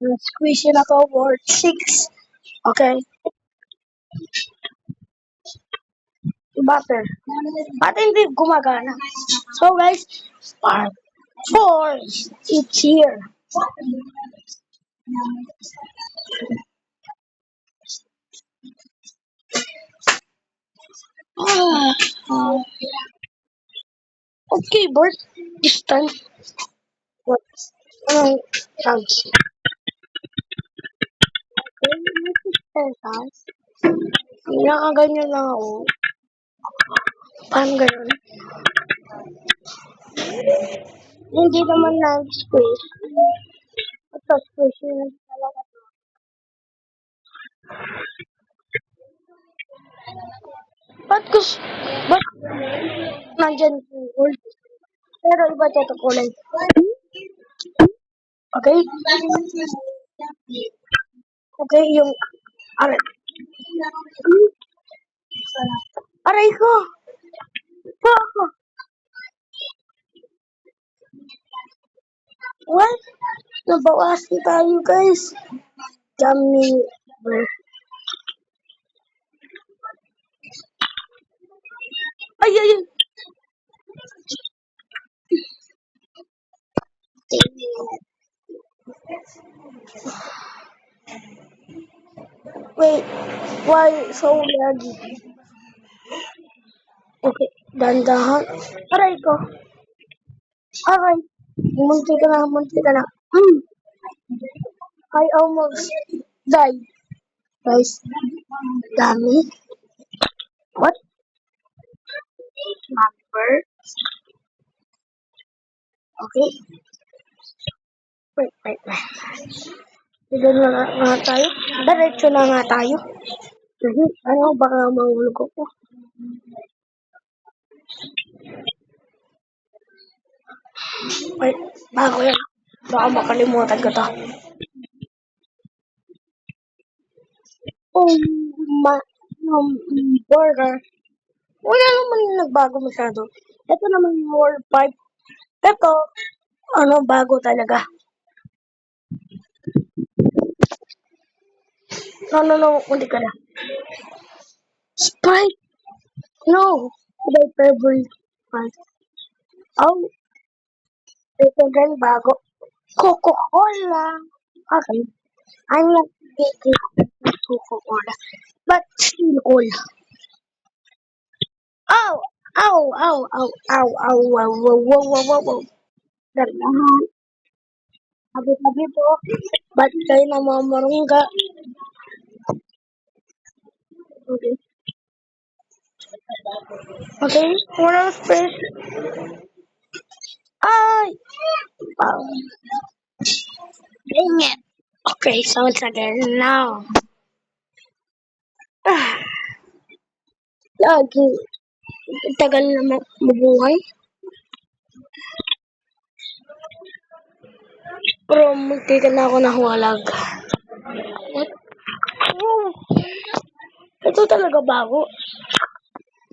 Squishy na to, word 6. Okay, butter. At hindi gumagana. So guys, part 4 it's here. Ah, okay, Bert. This time, what? Sounds. Okay, sounds. Nakaganyan lang ako. Paano ganun? Hindi naman nag-squish. Ito, squish yun talaga. Ba't nandyan yung gold? Pero iba dito kulay. Okay? Okay, yung, aray. Aray ko! Baka! What? Nabawasan tayo, guys. Dami. Ay, ay, ay. Wait, why so laggy? Okay, dandahan. Aray ko. Aray. Munti ka na. Hmm. I almost died. Guys, dami. What? Number? Okay. Wait. Doon na nga tayo. Diretso na nga tayo. Ano, baka mahulog ako. Wait, bago yan. Baka makalimutan ko to. Oh, ma, burger. Wala naman yung nagbago masyado. Ito naman yung World 5. Ito, ano, bago talaga. No, hindi ka na. Sprite! No! My favorite Sprite. Oh, ito din bago. Coca-Cola! Okay. I'm not taking Coca-Cola. But still cool. Ow! Wow. Dahan. Sabi po. Ba't kayo namamarungga? Okay. Okay. Walang space. Ay! Wow. Dang it. Okay, so it's again now. Ah, lagi. Tagal na mabuhay. Pero munti ka na ako nahuwalag. What? Oh, ito talaga bago.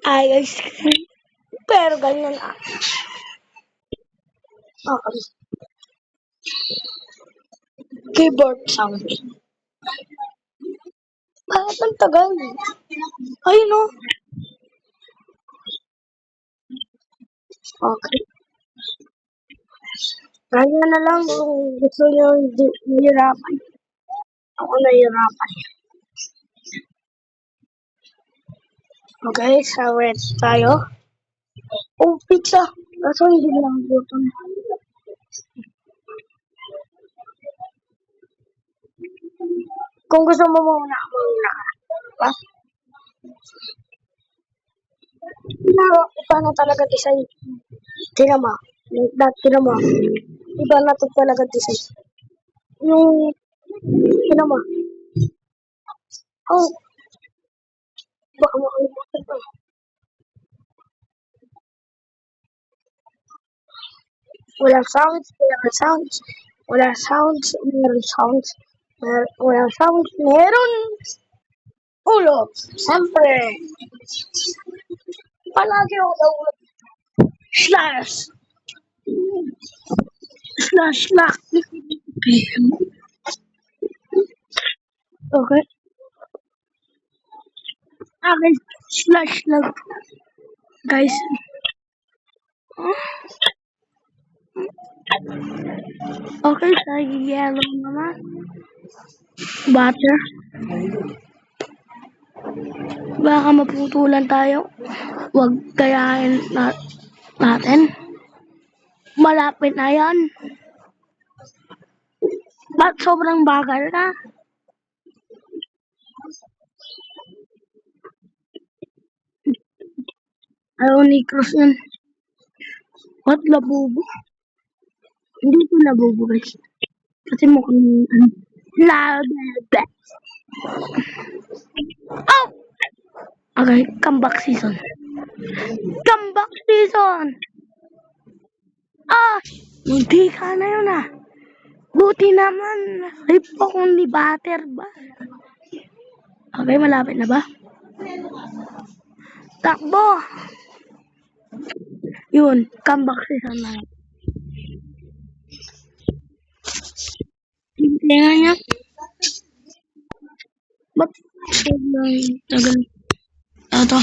Ice cream. Pero ganyan ah. Okay. Keyboard sound. Bakit ang tagal? Ayun o. Okay. Kaya na lang kung gusto nyo nahirapan. Ako nahirapan. Okay, so wait tayo. Oh, pizza. Kaso hindi lang gutom. Kung gusto mo muna ka. Pa? Pero iba na talaga design. Tinan mo. Tinan mo. Iba na to talaga design. Yung, tinan mo. Oh, baka makalimutan ko. Walang sounds. Walang sounds. Meron ulo. Siyempre. Palagi ako na ulo. Slash. Slash. PM. Okay. Guys, slash lang. Guys. Okay, sa yellow naman. Butter. Baka maputulan tayo. Huwag kayain natin. Malapit na yan. Ba't sobrang bagal na? Ayaw ni Cross yun. What, labubo? Hindi ko labubo guys. Kasi mukhang labubo. Oh! Okay, comeback season. Comeback season! Ah! Munti ka na yun ah. Buti naman. Rip ako ni Butter ba? Okay, malapit na ba? Takbo! Yun, comeback season na. Tingnan niya. Ba't sobrang tagal? Ito.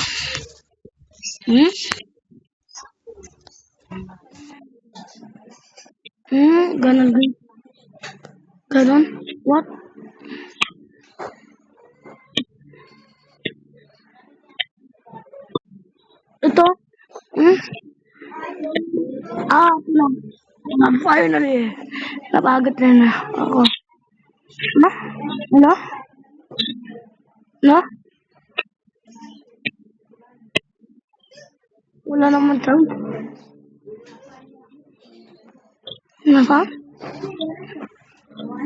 Ganon. Ganon? What? Ito? No. Finally. Napagod na ako. No? Ano? No? Wala naman sound. Nasa?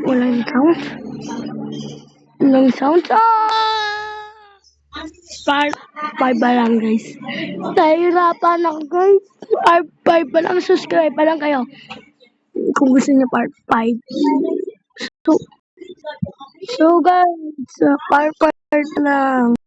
Walang sound. Walang sound. Part 5 pa lang guys. Nahihirapan ako guys. Part 5 pa lang. Subscribe pa lang kayo. Kung gusto niyo part 5. So guys, part 5 lang.